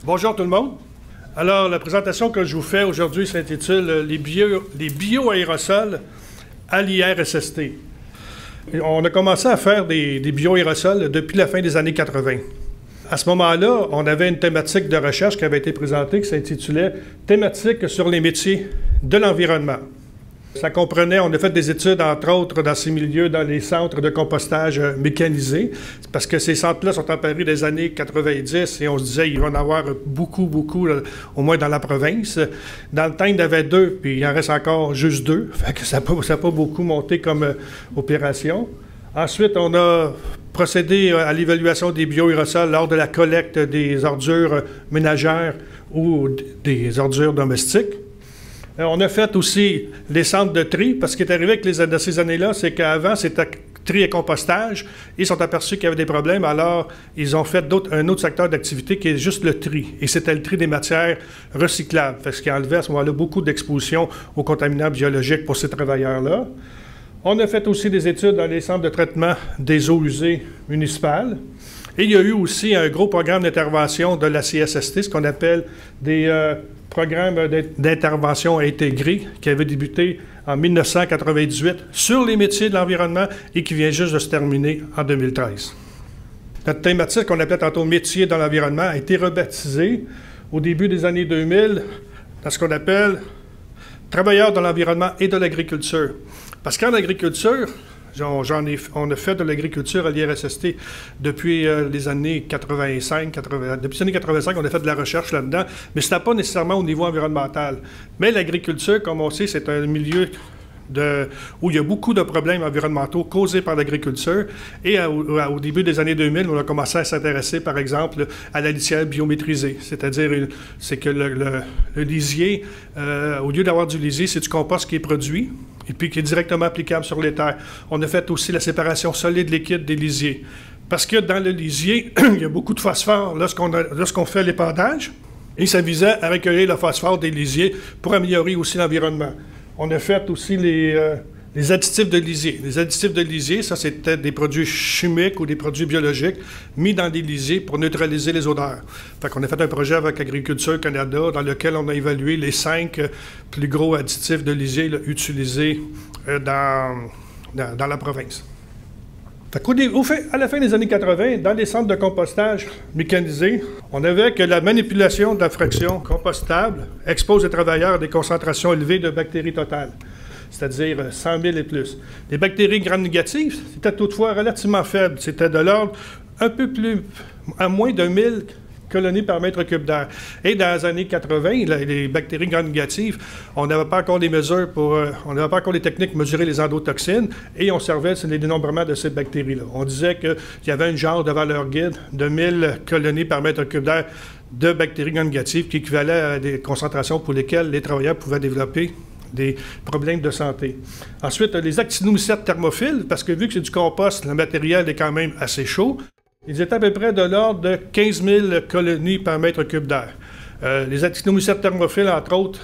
Bonjour tout le monde. Alors, la présentation que je vous fais aujourd'hui s'intitule les bioaérosols à l'IRSST. On a commencé à faire des bioaérosols depuis la fin des années 80. À ce moment-là, on avait une thématique de recherche qui avait été présentée qui s'intitulait « Thématique sur les métiers de l'environnement ». Ça comprenait, on a fait des études, entre autres, dans ces milieux, dans les centres de compostage mécanisés, parce que ces centres-là sont apparus des années 90 et on se disait qu'il va en avoir beaucoup, au moins dans la province. Dans le temps, il y en avait 2, puis il en reste encore juste 2, fait que ça n'a pas beaucoup monté comme opération. Ensuite, on a procédé à l'évaluation des bioaérosols lors de la collecte des ordures ménagères ou des ordures domestiques. On a fait aussi les centres de tri, parce ce qui est arrivé avec ces années-là, c'est qu'avant, c'était tri et compostage. Ils sont aperçus qu'il y avait des problèmes, alors ils ont fait un autre secteur d'activité qui est juste le tri. Et c'était le tri des matières recyclables, ce qui enlevait à ce moment-là beaucoup d'exposition aux contaminants biologiques pour ces travailleurs-là. On a fait aussi des études dans les centres de traitement des eaux usées municipales. Et il y a eu aussi un gros programme d'intervention de la CSST, ce qu'on appelle des programmes d'intervention intégrés, qui avait débuté en 1998 sur les métiers de l'environnement et qui vient juste de se terminer en 2013. Notre thématique qu'on appelait tantôt « Métiers dans l'environnement » a été rebaptisée au début des années 2000 dans ce qu'on appelle « Travailleurs de l'environnement et de l'agriculture ». Parce qu'en agriculture, on a fait de l'agriculture à l'IRSST depuis les années 85. Depuis les années 85, on a fait de la recherche là-dedans, mais ce n'est pas nécessairement au niveau environnemental. Mais l'agriculture, comme on sait, c'est un milieu où il y a beaucoup de problèmes environnementaux causés par l'agriculture. Et au début des années 2000, on a commencé à s'intéresser, par exemple, à la litière biométrisée. C'est-à-dire, c'est que le lisier, au lieu d'avoir du lisier, c'est du compost qui est produit et puis qui est directement applicable sur les terres. On a fait aussi la séparation solide-liquide des lisiers. Parce que dans le lisier, il y a beaucoup de phosphore lorsqu'on fait l'épandage. Et ça visait à recueillir le phosphore des lisiers pour améliorer aussi l'environnement. On a fait aussi les additifs de lisier. Les additifs de lisier, ça, c'était des produits chimiques ou des produits biologiques mis dans des lisiers pour neutraliser les odeurs. Fait qu'on a fait un projet avec Agriculture Canada dans lequel on a évalué les 5 plus gros additifs de lisier utilisés dans la province. À la fin des années 80, dans les centres de compostage mécanisés, on avait que la manipulation de la fraction compostable expose les travailleurs à des concentrations élevées de bactéries totales, c'est-à-dire 100 000 et plus. Les bactéries gram-négatives, c'était toutefois relativement faible. C'était de l'ordre à moins de 1000 colonies par mètre cube d'air. Et dans les années 80, les bactéries gram-négatives, on n'avait pas encore des mesures on n'avait pas encore les techniques pour mesurer les endotoxines et on servait les dénombrements de ces bactéries-là. On disait qu'il y avait une genre de valeur guide de 1000 colonies par mètre cube d'air de bactéries gram-négatives qui équivalaient à des concentrations pour lesquelles les travailleurs pouvaient développer des problèmes de santé. Ensuite, les actinomycètes thermophiles, parce que vu que c'est du compost, le matériel est quand même assez chaud, ils étaient à peu près de l'ordre de 15 000 colonies par mètre cube d'air. Les actinomycètes thermophiles, entre autres,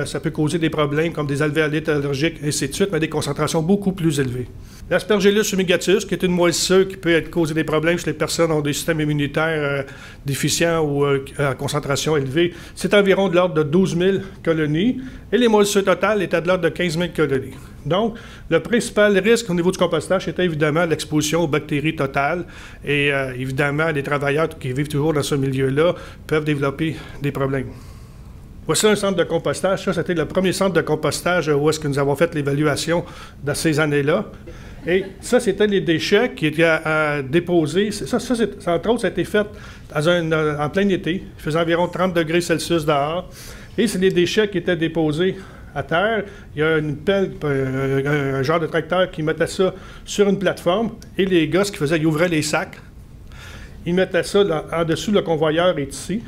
ça peut causer des problèmes comme des alvéolites allergiques, et ainsi de suite, mais des concentrations beaucoup plus élevées. L'Aspergillus fumigatus, qui est une moisissure qui peut causer des problèmes chez les personnes qui ont des systèmes immunitaires déficients ou à concentration élevée, c'est environ de l'ordre de 12 000 colonies, et les moisissures totales étaient de l'ordre de 15 000 colonies. Donc, le principal risque au niveau du compostage était évidemment l'exposition aux bactéries totales, et évidemment, les travailleurs qui vivent toujours dans ce milieu-là peuvent développer des problèmes. Voici un centre de compostage. Ça, c'était le premier centre de compostage où est-ce que nous avons fait l'évaluation de ces années-là. Et ça, c'était les déchets qui étaient à déposer. Entre autres, ça a été fait en plein été. Il faisait environ 30 degrés Celsius dehors. Et c'est les déchets qui étaient déposés à terre. Il y a une pelle, un genre de tracteur qui mettait ça sur une plateforme. Et les gars, ce qu'ils faisaient, ils ouvraient les sacs. Ils mettaient ça en dessous, le convoyeur est ici.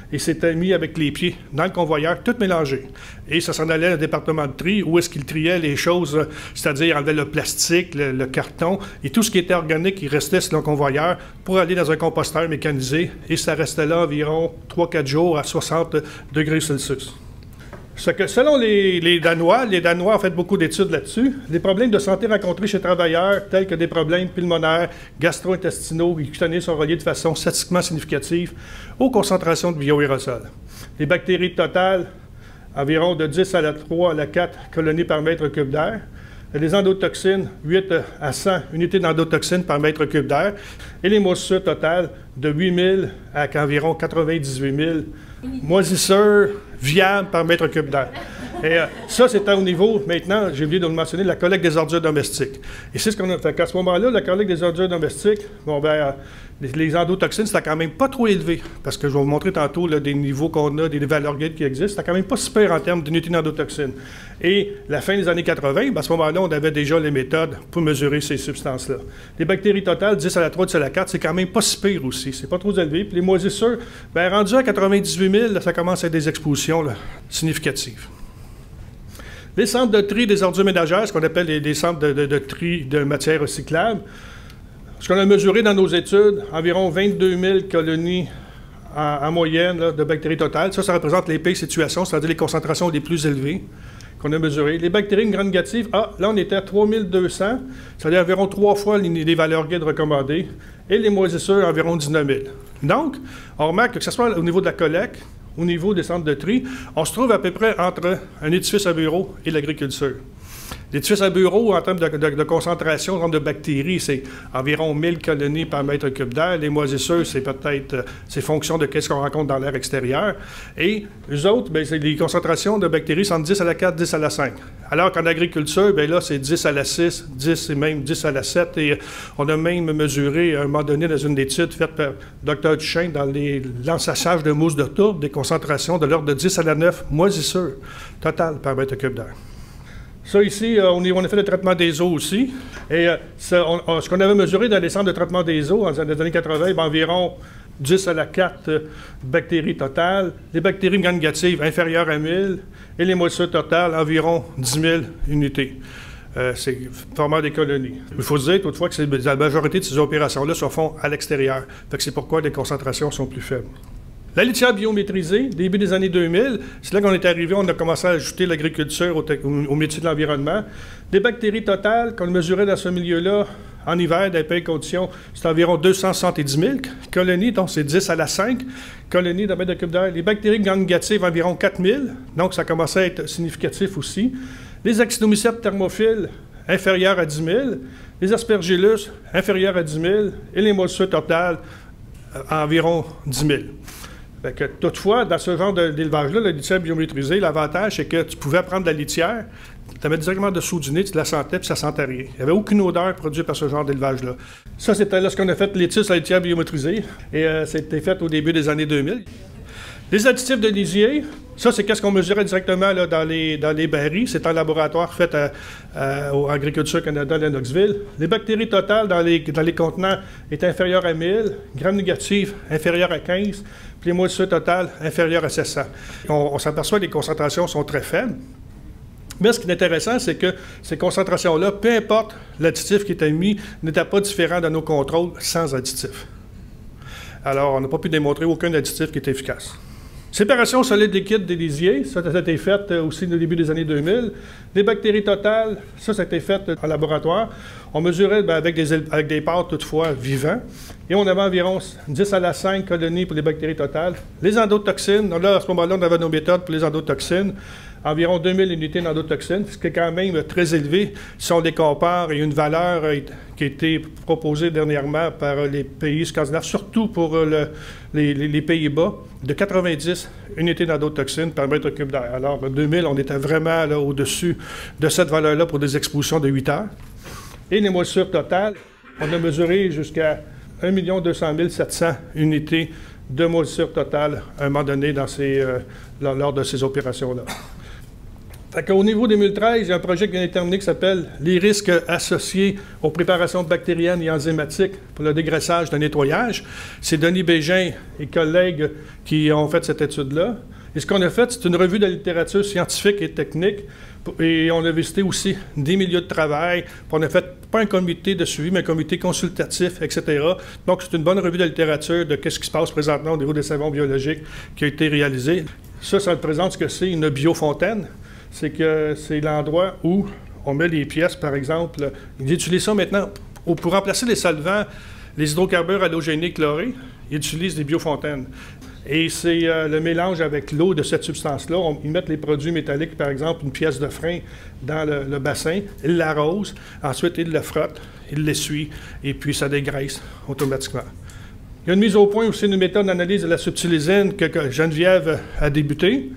Et c'était mis avec les pieds dans le convoyeur, tout mélangé. Et ça s'en allait au département de tri, où est-ce qu'il triait les choses, c'est-à-dire enlevait le plastique, le carton, et tout ce qui était organique, il restait sur le convoyeur pour aller dans un composteur mécanisé, et ça restait là environ 3-4 jours à 60 degrés Celsius. Ce que, selon les Danois ont fait beaucoup d'études là-dessus, les problèmes de santé rencontrés chez les travailleurs, tels que des problèmes pulmonaires, gastro-intestinaux et cutanés, sont reliés de façon statistiquement significative aux concentrations de bioaérosols. Les bactéries totales, environ de 10 à la 3 à la 4 colonies par mètre cube d'air. Les endotoxines, 8 à 100 unités d'endotoxines par mètre cube d'air. Et les moisissures totales, de 8 000 à environ 98 000 moisissures viables par mètre cube d'air. Et ça, c'était au niveau, maintenant, j'ai oublié de le mentionner, de la collecte des ordures domestiques. Et c'est ce qu'on a fait. À ce moment-là, la collecte des ordures domestiques, bon, ben, les endotoxines, c'était quand même pas trop élevé. Parce que je vais vous montrer tantôt là, des niveaux qu'on a, des valeurs guides qui existent. C'était quand même pas super en termes d'unités d'endotoxines. Et la fin des années 80, ben, à ce moment-là, on avait déjà les méthodes pour mesurer ces substances-là. Les bactéries totales, 10 à la 3, 10 à la 4, c'est quand même pas si pire aussi. C'est pas trop élevé. Puis les moisissures, ben, rendues à 98 000, là, ça commence à être des expositions là, significatives. Les centres de tri des ordures ménagères, ce qu'on appelle des centres de tri de matières recyclables, ce qu'on a mesuré dans nos études, environ 22 000 colonies en moyenne là, de bactéries totales. Ça représente les pires situations, c'est-à-dire les concentrations les plus élevées qu'on a mesurées. Les bactéries gram négatives, là, on était à 3 200, c'est-à-dire environ 3 fois les valeurs guides recommandées, et les moisissures, environ 19 000. Donc, on remarque que ce soit au niveau de la collecte, au niveau des centres de tri, on se trouve à peu près entre un édifice à bureau et l'agriculture. L'édifice à bureau, en termes de concentration, en termes de bactéries, c'est environ 1000 colonies par mètre cube d'air. Les moisissures, c'est peut-être, c'est fonction de ce qu'on rencontre dans l'air extérieur. Et les autres, bien, c'est les concentrations de bactéries sont 10 à la 4, 10 à la 5. Alors qu'en agriculture, bien là, c'est 10 à la 6, 10 et même 10 à la 7. Et on a même mesuré, à un moment donné, dans une étude faite par Dr. Duchesne, dans les lançages de mousse de tourbe, des concentrations de l'ordre de 10 à la 9 moisissures totales par mètre cube d'air. Ça, ici, on a fait le traitement des eaux aussi. Et ce qu'on avait mesuré dans les centres de traitement des eaux dans les années 80, bien, environ 10 à la 4 bactéries totales. Les bactéries gram négatives inférieures à 1000 et les moisissures totales environ 10 000 unités. C'est formant des colonies. Il faut se dire toutefois que la majorité de ces opérations-là se font à l'extérieur. C'est pourquoi les concentrations sont plus faibles. La litière biométrisée, début des années 2000, c'est là qu'on est arrivé, on a commencé à ajouter l'agriculture au métier de l'environnement. Les bactéries totales qu'on mesurait dans ce milieu-là, en hiver, dans les pays conditions, c'est environ 270 000 colonies, donc c'est 10 à la 5 colonies de mètre cube d'air. Les bactéries gram négatives, environ 4 000, donc ça commençait à être significatif aussi. Les actinomycètes thermophiles, inférieurs à 10 000. Les aspergillus, inférieurs à 10 000. Et les moisissures totales, environ 10 000. Fait que, toutefois, dans ce genre d'élevage-là, la litière biométrisée, l'avantage, c'est que tu pouvais prendre la litière, tu la mets directement dessous du nez, tu la sentais, puis ça sentait rien. Il n'y avait aucune odeur produite par ce genre d'élevage-là. Ça, c'était lorsqu'on a fait l'étude sur la litière biométrisée, et c'était fait au début des années 2000. Les additifs de lisier, ça, c'est qu'est-ce qu'on mesurait directement là, dans les barils. C'est un laboratoire fait à Agriculture Canada à Lennoxville. Les bactéries totales dans les contenants étaient inférieures à 1000, gram négatives inférieures à 15, puis les moisissures totales inférieures à 700. On s'aperçoit que les concentrations sont très faibles. Mais ce qui est intéressant, c'est que ces concentrations-là, peu importe l'additif qui était mis, n'étaient pas différents de nos contrôles sans additif. Alors, on n'a pas pu démontrer aucun additif qui est efficace. Séparation solide-liquide des lisiers, ça a été fait aussi au début des années 2000. Les bactéries totales, ça a été fait en laboratoire. On mesurait avec des pâtes toutefois vivants. Et on avait environ 10 à la 5 colonies pour les bactéries totales. Les endotoxines, là, à ce moment-là, on avait nos méthodes pour les endotoxines. Environ 2000 unités d'endotoxines, ce qui est quand même très élevé si on les compare. Il y a une valeur qui a été proposée dernièrement par les pays scandinaves, surtout pour les Pays-Bas, de 90 unités d'endotoxines par mètre cube d'air. Alors, 2000, on était vraiment là, au-dessus de cette valeur-là pour des expositions de 8 heures. Et les moisissures totales, on a mesuré jusqu'à 1 200 700 unités de moisissure totale à un moment donné lors de ces opérations-là. Au niveau 2013, il y a un projet qui vient d'être terminé qui s'appelle « Les risques associés aux préparations bactériennes et enzymatiques pour le dégraissage de nettoyage ». C'est Denis Bégin et collègues qui ont fait cette étude-là. Et ce qu'on a fait, c'est une revue de la littérature scientifique et technique. Et on a visité aussi des milieux de travail. On a fait pas un comité de suivi, mais un comité consultatif, etc. Donc, c'est une bonne revue de la littérature de ce qui se passe présentement au niveau des savons biologiques qui a été réalisée. Ça représente ce que c'est une biofontaine. C'est que c'est l'endroit où on met les pièces, par exemple. Ils utilisent ça maintenant pour remplacer les solvants, les hydrocarbures halogéniques chlorés. Ils utilisent des biofontaines. Et c'est le mélange avec l'eau de cette substance-là. Ils mettent les produits métalliques, par exemple, une pièce de frein dans le bassin, ils l'arrosent, ensuite ils le frottent, ils l'essuient, et puis ça dégraisse automatiquement. Il y a une mise au point aussi d'une méthode d'analyse de la subtilisine que Geneviève a débuté.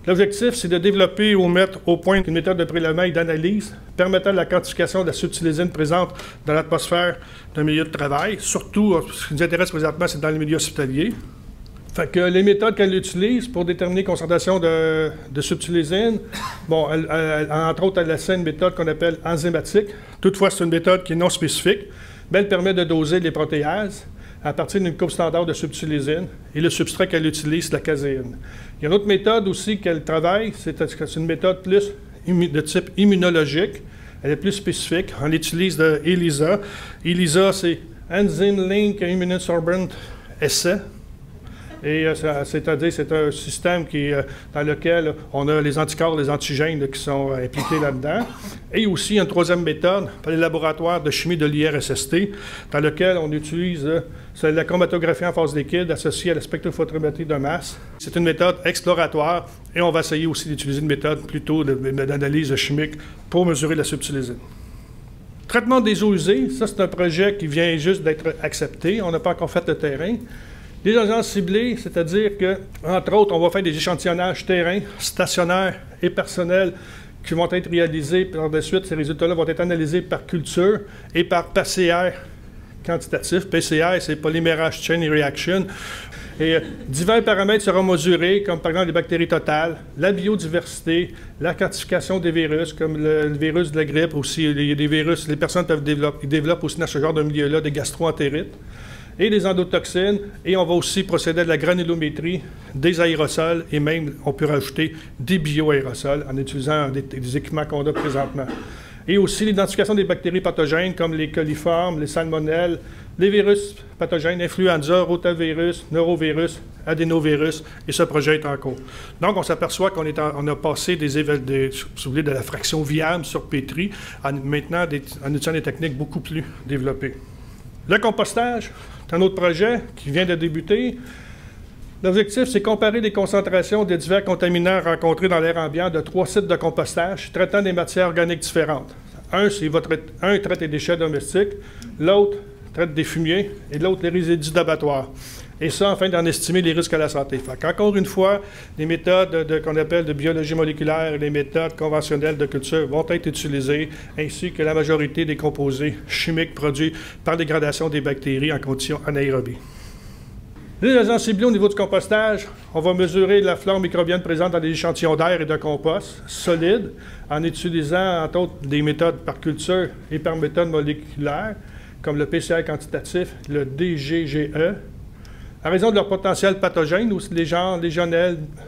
L'objectif, c'est de développer ou mettre au point une méthode de prélèvement et d'analyse permettant la quantification de la subtilisine présente dans l'atmosphère d'un milieu de travail. Surtout, ce qui nous intéresse présentement, c'est dans les milieux hospitaliers. Fait que les méthodes qu'elle utilise pour déterminer la concentration de subtilisine, bon, entre autres, elle essaie une méthode qu'on appelle enzymatique. Toutefois, c'est une méthode qui est non spécifique, mais elle permet de doser les protéases à partir d'une courbe standard de subtilisine, et le substrat qu'elle utilise, c'est la caséine. Il y a une autre méthode aussi qu'elle travaille, c'est une méthode plus de type immunologique. Elle est plus spécifique. On utilise de ELISA. ELISA, c'est Enzyme Link Immunosorbent Assay. Et c'est-à-dire, c'est un système dans lequel on a les anticorps, les antigènes qui sont impliqués là-dedans. Et aussi, il y a une troisième méthode par les laboratoires de chimie de l'IRSST, dans lequel on utilise c'est la chromatographie en phase liquide associée à la spectrophotométrie de masse. C'est une méthode exploratoire et on va essayer aussi d'utiliser une méthode plutôt d'analyse chimique pour mesurer la subtilisine. Traitement des eaux usées, ça c'est un projet qui vient juste d'être accepté. On n'a pas encore fait le terrain. Les agences ciblées, c'est-à-dire que, entre autres, on va faire des échantillonnages terrain, stationnaires et personnels qui vont être réalisés. Par la suite, ces résultats-là vont être analysés par culture et par PCR quantitatif. PCR, c'est Polymerase Chain Reaction. Et divers paramètres seront mesurés, comme par exemple les bactéries totales, la biodiversité, la quantification des virus, comme le virus de la grippe aussi. Il y a des virus, les personnes peuvent développent aussi dans ce genre de milieu-là des gastro-entérites et des endotoxines, et on va aussi procéder à de la granulométrie des aérosols, et même, on peut rajouter des bioaérosols en utilisant des équipements qu'on a présentement. Et aussi l'identification des bactéries pathogènes, comme les coliformes, les salmonelles, les virus pathogènes, influenza, rotavirus, norovirus, adénovirus, et ce projet est en cours. Donc, on s'aperçoit qu'on a passé de la fraction viable sur pétri, maintenant en utilisant des techniques beaucoup plus développées. Le compostage, c'est un autre projet qui vient de débuter. L'objectif, c'est comparer les concentrations des divers contaminants rencontrés dans l'air ambiant de 3 sites de compostage traitant des matières organiques différentes. Un traite les déchets domestiques, l'autre traite des fumiers et l'autre les résidus d'abattoirs. Et ça, afin d'en estimer les risques à la santé. Encore une fois, les méthodes qu'on appelle de biologie moléculaire et les méthodes conventionnelles de culture vont être utilisées, ainsi que la majorité des composés chimiques produits par dégradation des bactéries en conditions anaérobies. Les agents ciblés au niveau du compostage, on va mesurer la flore microbienne présente dans des échantillons d'air et de compost solides en utilisant, entre autres, des méthodes par culture et par méthode moléculaire, comme le PCR quantitatif, le DGGE, à raison de leur potentiel pathogène, ou les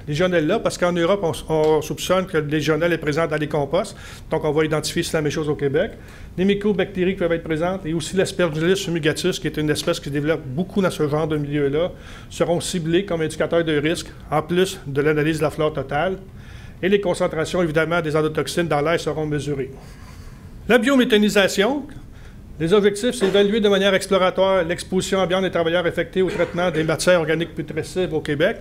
légionelles-là, parce qu'en Europe, on soupçonne que le légionelle est présent dans les composts, donc on va identifier si c'est la même chose au Québec. Les mycobactéries qui peuvent être présentes, et aussi l'Aspergillus fumigatus, qui est une espèce qui se développe beaucoup dans ce genre de milieu-là, seront ciblés comme indicateurs de risque, en plus de l'analyse de la flore totale. Et les concentrations, évidemment, des endotoxines dans l'air seront mesurées. La biométhanisation. Les objectifs, c'est d'évaluer de manière exploratoire l'exposition ambiante des travailleurs affectés au traitement des matières organiques putrescibles au Québec.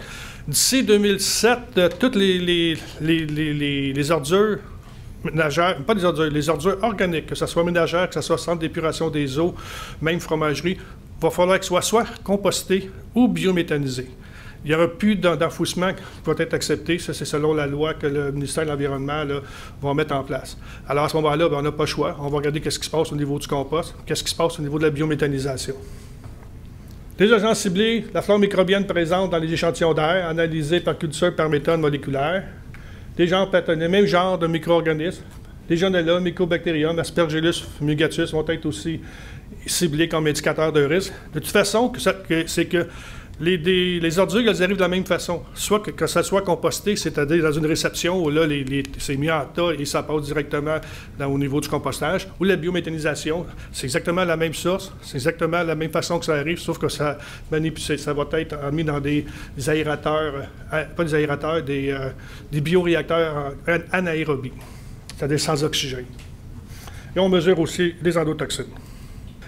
D'ici 2007, toutes les ordures ménagères, pas les ordures organiques, que ce soit ménagères, que ce soit centre d'épuration des eaux, même fromagerie, il va falloir qu'elles soient soit compostées ou biométhanisées. Il n'y aura plus d'enfouissement qui va être accepté. Ça, c'est selon la loi que le ministère de l'Environnement va mettre en place. Alors, à ce moment-là, on n'a pas le choix. On va regarder qu'est-ce qui se passe au niveau du compost, qu'est-ce qui se passe au niveau de la biométhanisation. Les agents ciblés, la flore microbienne présente dans les échantillons d'air, analysés par culture par méthode moléculaire. Les mêmes genres de micro-organismes, Legionella, Mycobacterium, Aspergillus fumigatus vont être aussi ciblés comme indicateurs de risque. De toute façon, c'est que Les ordures, elles arrivent de la même façon. Soit que ça soit composté, c'est-à-dire dans une réception où là, c'est mis en tas et ça passe directement au niveau du compostage, ou la biométhanisation, c'est exactement la même source, c'est exactement la même façon que ça arrive, sauf que ça va être mis dans des aérateurs, pas des aérateurs, des bioréacteurs anaérobie, c'est-à-dire sans oxygène. Et on mesure aussi les endotoxines.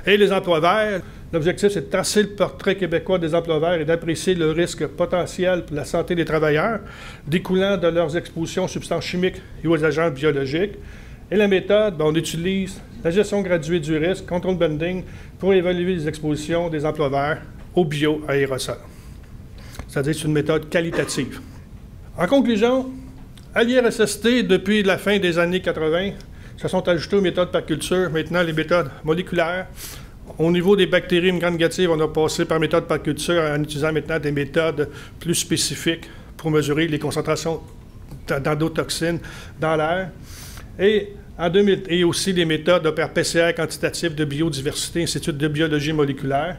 Et les emplois verts, l'objectif, c'est de tracer le portrait québécois des emplois verts et d'apprécier le risque potentiel pour la santé des travailleurs découlant de leurs expositions aux substances chimiques et aux agents biologiques. Et la méthode, on utilise la gestion graduée du risque, control banding, pour évaluer les expositions des emplois verts aux bioaérosols. C'est-à-dire c'est une méthode qualitative. En conclusion, à l'IRSST, depuis la fin des années 80, se sont ajoutées aux méthodes par culture, maintenant les méthodes moléculaires. Au niveau des bactéries gram-négatives, on a passé par méthode par culture en utilisant maintenant des méthodes plus spécifiques pour mesurer les concentrations d'endotoxines dans l'air. Et aussi des méthodes par PCR quantitatif de biodiversité, Institut de biologie moléculaire.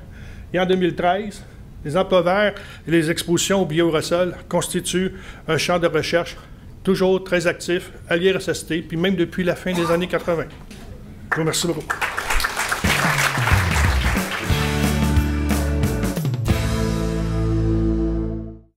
Et en 2013, les emplois verts et les expositions aux bioaérosols constituent un champ de recherche toujours très actif à l'IRSST, puis même depuis la fin des années 80. Je vous remercie beaucoup.